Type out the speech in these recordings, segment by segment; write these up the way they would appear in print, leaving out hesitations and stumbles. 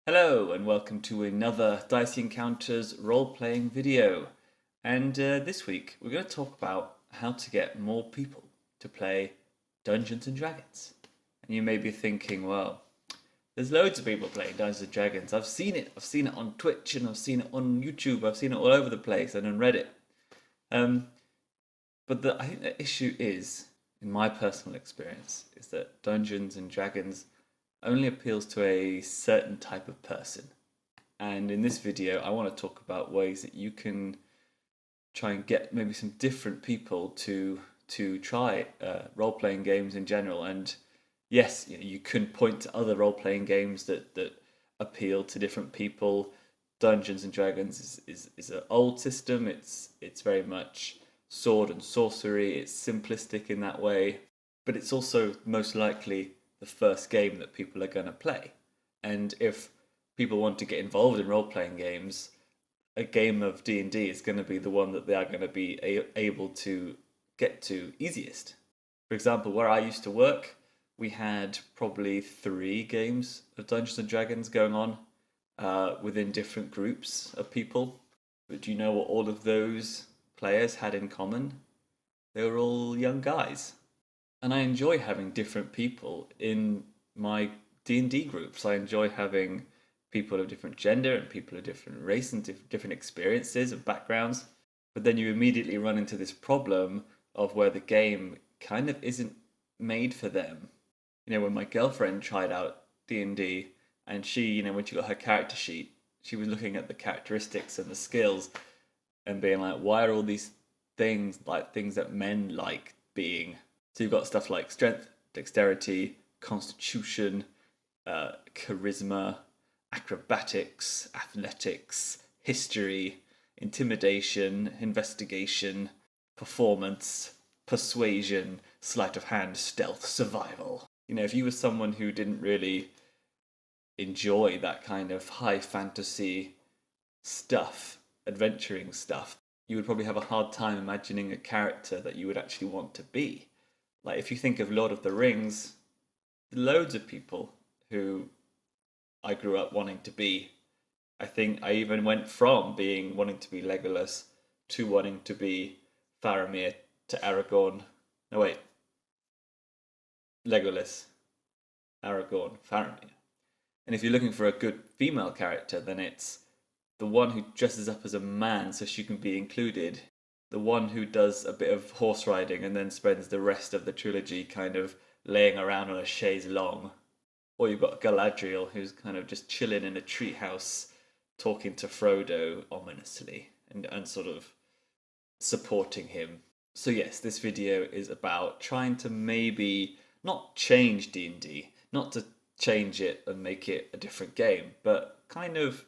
Hello and welcome to another Dicey Encounters role-playing video. And this week we're going to talk about how to get more people to play Dungeons and Dragons. And you may be thinking, well, there's loads of people playing Dungeons and Dragons. I've seen it. I've seen it on Twitch and I've seen it on YouTube. I've seen it all over the place and on Reddit. Um, but I think the issue is, in my personal experience, is that Dungeons and Dragons only appeals to a certain type of person. And in this video, I want to talk about ways that you can try and get maybe some different people to try role-playing games in general. And yes, you can point to other role-playing games that appeal to different people. Dungeons and Dragons is an old system. It's very much sword and sorcery. It's simplistic in that way, but it's also most likely the first game that people are going to play. And if people want to get involved in role-playing games, a game of D&D is going to be the one that they are going to be able to get to easiest. For example, where I used to work, we had probably 3 games of Dungeons and Dragons going on within different groups of people. But do you know what all of those players had in common? They were all young guys. And I enjoy having different people in my D&D groups. I enjoy having people of different gender and people of different race and different experiences and backgrounds. But then you immediately run into this problem of where the game kind of isn't made for them. When my girlfriend tried out D&D and she, when she got her character sheet, she was looking at the characteristics and the skills and being like, why are all these things like things that men like being? So you've got stuff like strength, dexterity, constitution, charisma, acrobatics, athletics, history, intimidation, investigation, performance, persuasion, sleight of hand, stealth, survival. If you were someone who didn't really enjoy that kind of high fantasy stuff, adventuring stuff, you would probably have a hard time imagining a character that you would actually want to be. Like if you think of Lord of the Rings, loads of people who I grew up wanting to be. I think I even went from wanting to be Legolas to wanting to be Faramir to Aragorn. No wait, Legolas, Aragorn, Faramir. And if you're looking for a good female character, then it's the one who dresses up as a man so she can be included, the one who does a bit of horse riding and then spends the rest of the trilogy kind of laying around on a chaise longue. Or you've got Galadriel, who's kind of just chilling in a treehouse talking to Frodo ominously and sort of supporting him. So yes, this video is about trying to maybe not change D&D, not to change it and make it a different game, but kind of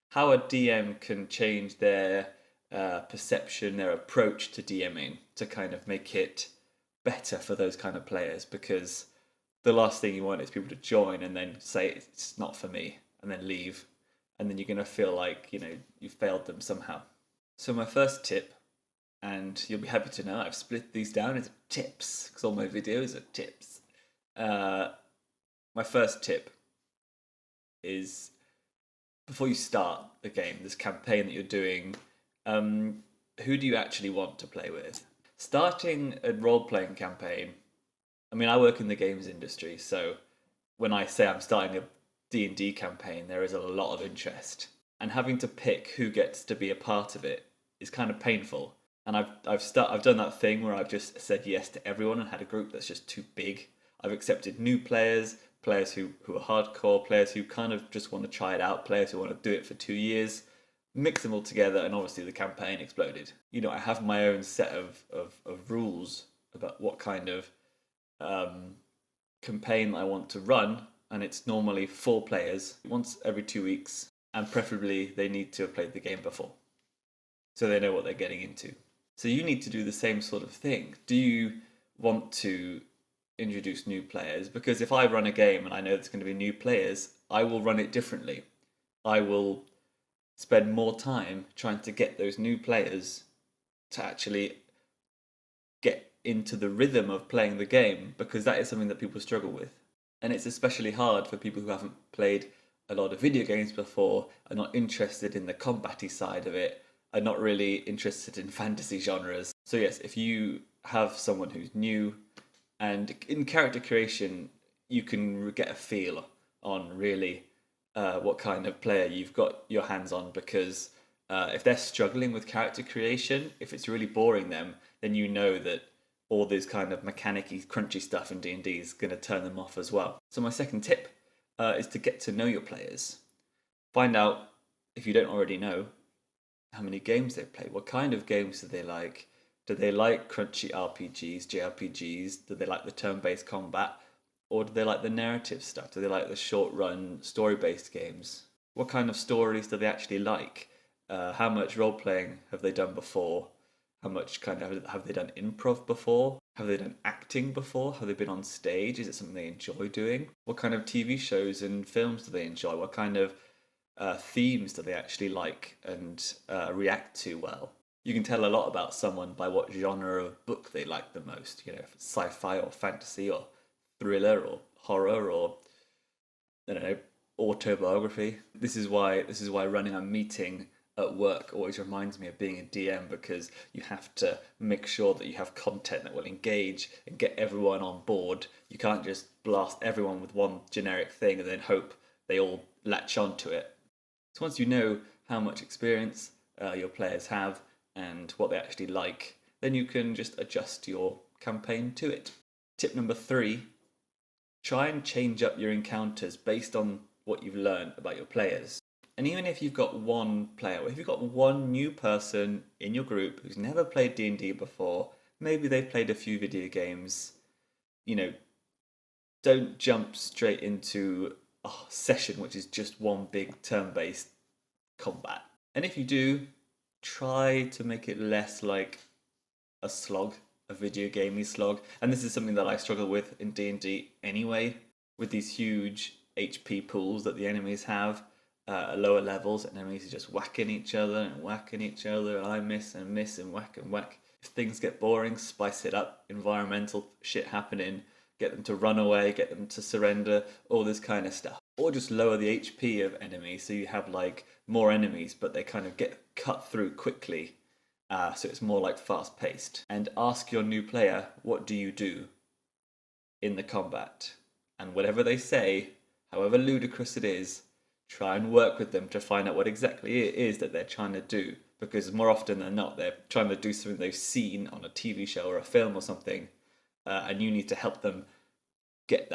how a DM can change their perception, their approach to DMing to kind of make it better for those kind of players, because the last thing you want is people to join and then say it's not for me and then leave, and then you're going to feel like you failed them somehow. So my first tip, and you'll be happy to know I've split these down into tips because all my videos are tips. My first tip is, before you start the game, this campaign that you're doing, who do you actually want to play with? Starting a role-playing campaign, I work in the games industry, so when I say I'm starting a D&D campaign, there is a lot of interest. And having to pick who gets to be a part of it is kind of painful. And I've done that thing where I've just said yes to everyone and had a group that's just too big. I've accepted new players who are hardcore, players who kind of just want to try it out, players who want to do it for 2 years, mix them all together, and obviously the campaign exploded. I have my own set of rules about what kind of campaign I want to run, and it's normally 4 players once every 2 weeks, and preferably they need to have played the game before, so they know what they're getting into. So you need to do the same sort of thing. Do you want to introduce new players? Because if I run a game and I know there's going to be new players, I will run it differently. I will spend more time trying to get those new players to actually get into the rhythm of playing the game, because that is something that people struggle with. And it's especially hard for people who haven't played a lot of video games before, are not interested in the combat-y side of it, are not really interested in fantasy genres. So yes, if you have someone who's new, and in character creation, you can get a feel on really what kind of player you've got your hands on, because if they're struggling with character creation, if it's really boring them, then you know that all this kind of mechanic-y, crunchy stuff in D&D is going to turn them off as well. So my second tip is to get to know your players. Find out, if you don't already know, how many games they've played. What kind of games do they like? Do they like crunchy RPGs, JRPGs? Do they like the turn-based combat? Or do they like the narrative stuff? Do they like the short-run, story-based games? What kind of stories do they actually like? How much role-playing have they done before? How much kind of have they done improv before? Have they done acting before? Have they been on stage? Is it something they enjoy doing? What kind of TV shows and films do they enjoy? What kind of themes do they actually like and react to well? You can tell a lot about someone by what genre of book they like the most. You know, if it's sci-fi or fantasy or thriller or horror or, I don't know, autobiography. This is why running a meeting at work always reminds me of being a DM, because you have to make sure that you have content that will engage and get everyone on board. You can't just blast everyone with one generic thing and then hope they all latch onto it. So once you know how much experience your players have and what they actually like, then you can just adjust your campaign to it. Tip number 3, try and change up your encounters based on what you've learned about your players. And even if you've got one player, or if you've got one new person in your group who's never played D&D before, maybe they've played a few video games, you know, don't jump straight into a session which is just one big turn-based combat. And if you do, try to make it less like a slog, a video gamey slog. And this is something that I struggle with in D&D anyway, with these huge HP pools that the enemies have. At lower levels, enemies are just whacking each other and whacking each other, and I miss and miss and whack and whack. If things get boring, spice it up. Environmental shit happening, get them to run away, get them to surrender, all this kind of stuff. Or just lower the HP of enemies so you have like more enemies, but they kind of get cut through quickly. So it's more like fast paced. And ask your new player, what do you do in the combat? And whatever they say, however ludicrous it is, try and work with them to find out what exactly it is that they're trying to do. Because more often than not, they're trying to do something they've seen on a TV show or a film or something, and you need to help them get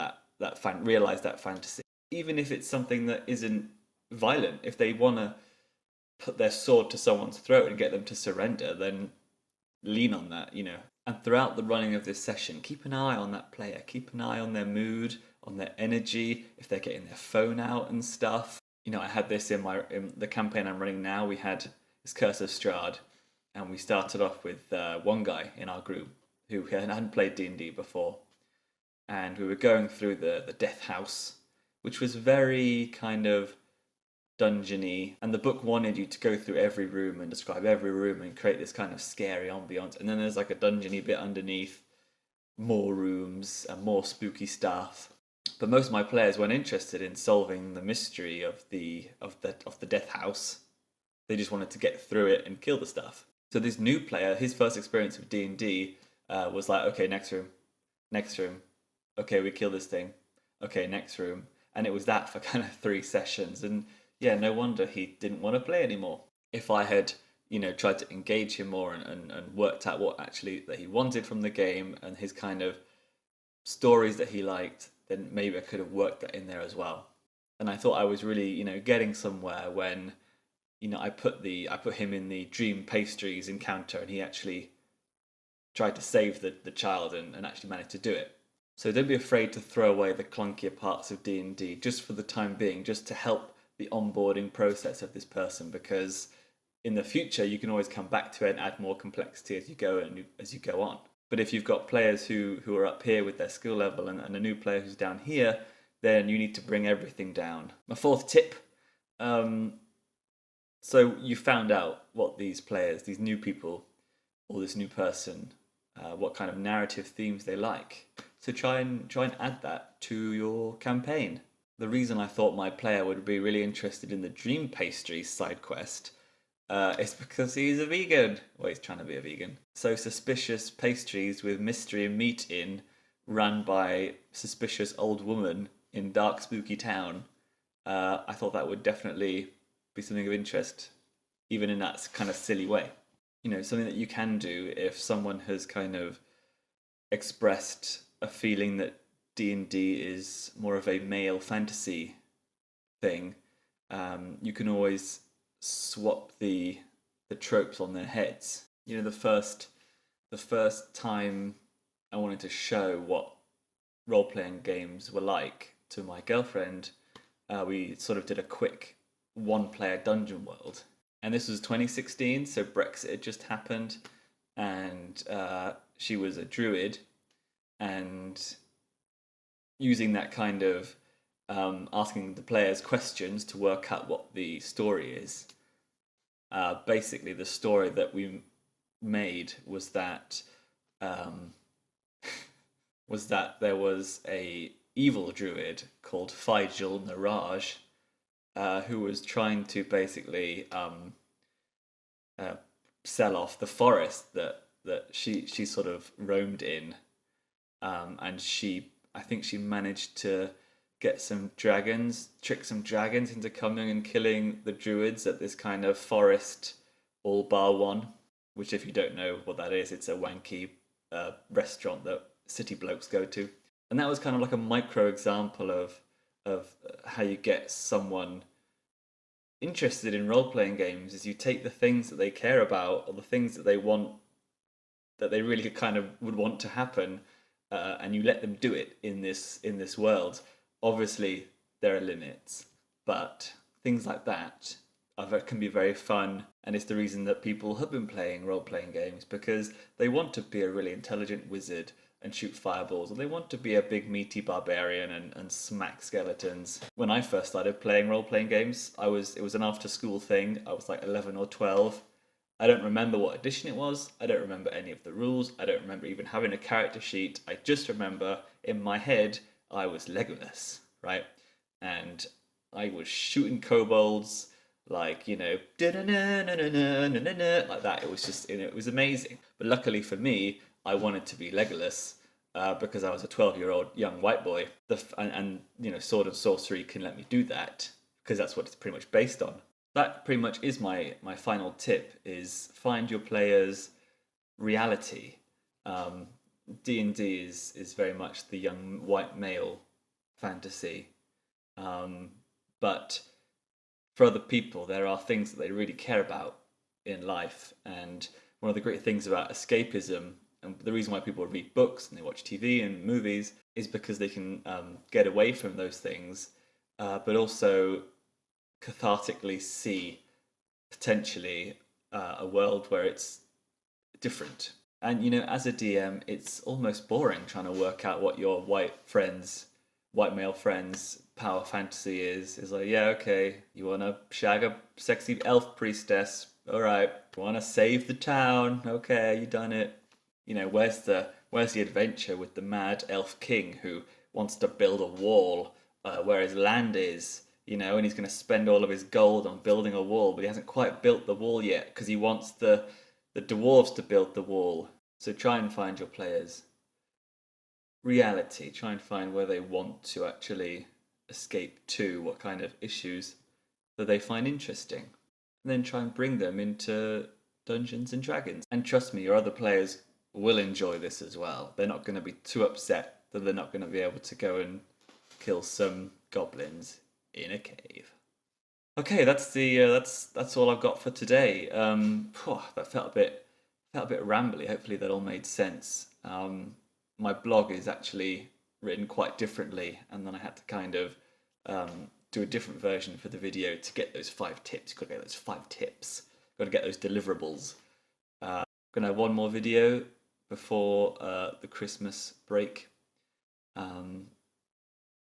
realize that fantasy. Even if it's something that isn't violent, if they want to put their sword to someone's throat and get them to surrender, then lean on that, you know. And throughout the running of this session, keep an eye on that player. Keep an eye on their mood, on their energy, if they're getting their phone out and stuff. You know, I had this in the campaign I'm running now. We had this Curse of Strahd, and we started off with one guy in our group who hadn't played D&D before, and we were going through the Death House, which was very kind of dungeony, and the book wanted you to go through every room and describe every room and create this kind of scary ambiance. And then there's like a dungeony bit underneath, more rooms and more spooky stuff. But most of my players weren't interested in solving the mystery of the Death House. They just wanted to get through it and kill the stuff. So this new player, his first experience with D&D was like, okay, next room, next room. Okay, we kill this thing. Okay, next room. And it was that for kind of 3 sessions. And yeah, no wonder he didn't want to play anymore. If I had, you know, tried to engage him more and worked out what actually that he wanted from the game and his kind of stories that he liked, then maybe I could have worked that in there as well. And I thought I was really, you know, getting somewhere when, you know, I put him in the Dream Pastries encounter, and he actually tried to save the child and actually managed to do it. So don't be afraid to throw away the clunkier parts of D&D just for the time being, just to help the onboarding process of this person, because in the future you can always come back to it and add more complexity as you go on. But if you've got players who are up here with their skill level and a new player who's down here, then you need to bring everything down. My 4th tip, so you found out what these players, these new people, or this new person, what kind of narrative themes they like. So try and add that to your campaign. the reason I thought my player would be really interested in the Dream Pastries side quest is because he's a vegan. Well, he's trying to be a vegan. So suspicious pastries with mystery and meat in, run by suspicious old woman in dark, spooky town. I thought that would definitely be something of interest, even in that kind of silly way. You know, something that you can do if someone has kind of expressed a feeling that D&D is more of a male fantasy thing. You can always swap the tropes on their heads. You know, the first time I wanted to show what role playing games were like to my girlfriend, we sort of did a quick one player dungeon world. And this was 2016, so Brexit had just happened, and she was a druid, and using that kind of asking the players questions to work out what the story is. Basically, the story that we made was that um, there was a evil druid called Figel Naraj, who was trying to basically uh, sell off the forest that she sort of roamed in, and I think she managed to get some dragons, trick some dragons into coming and killing the druids at this kind of forest all bar one. Which, if you don't know what that is, it's a wanky restaurant that city blokes go to. And that was kind of like a micro example of how you get someone interested in role playing games. Is you take the things that they care about or the things that they want, that they really kind of would want to happen, and you let them do it in this world. Obviously, there are limits, but things like that can be very fun, and it's the reason that people have been playing role playing games, because they want to be a really intelligent wizard and shoot fireballs, or they want to be a big meaty barbarian and smack skeletons. When I first started playing role playing games, it was an after school thing. I was like 11 or 12. I don't remember what edition it was. I don't remember any of the rules. I don't remember even having a character sheet. I just remember in my head I was Legolas, right? And I was shooting kobolds like, you know, like that. It was just, you know, it was amazing. But luckily for me, I wanted to be Legolas because I was a 12-year-old young white boy. And, you know, Sword and Sorcery can let me do that because that's what it's pretty much based on. That pretty much is my final tip: is find your players' reality. D&D is very much the young white male fantasy, but for other people, there are things that they really care about in life. And one of the great things about escapism, and the reason why people read books and they watch TV and movies, is because they can get away from those things, but also cathartically see potentially a world where it's different. And you know, as a DM, it's almost boring trying to work out what your white male friends' power fantasy is. It's like, yeah, okay, you want to shag a sexy elf priestess, all right. You want to save the town, okay, you done it. You know, where's the adventure with the mad elf king who wants to build a wall where his land is? You know, and he's going to spend all of his gold on building a wall, but he hasn't quite built the wall yet because he wants the dwarves to build the wall. So try and find your players' reality. Try and find where they want to actually escape to, what kind of issues that they find interesting. And then try and bring them into Dungeons and Dragons. And trust me, your other players will enjoy this as well. They're not going to be too upset that they're not going to be able to go and kill some goblins in a cave. Okay, that's all I've got for today. That felt a bit rambly. Hopefully that all made sense. My blog is actually written quite differently, and then I had to kind of do a different version for the video to get those 5 tips. You've got to get those 5 tips. Got to get those deliverables. I'm gonna have one more video before the Christmas break. I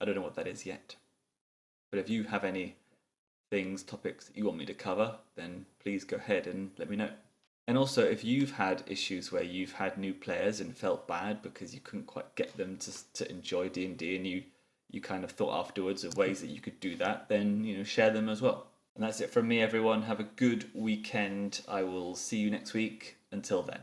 don't know what that is yet, but if you have any topics that you want me to cover, then please go ahead and let me know. And also, if you've had issues where you've had new players and felt bad because you couldn't quite get them to enjoy D&D, and you kind of thought afterwards of ways that you could do that, then share them as well. And that's it from me, everyone. Have a good weekend. I will see you next week. Until then.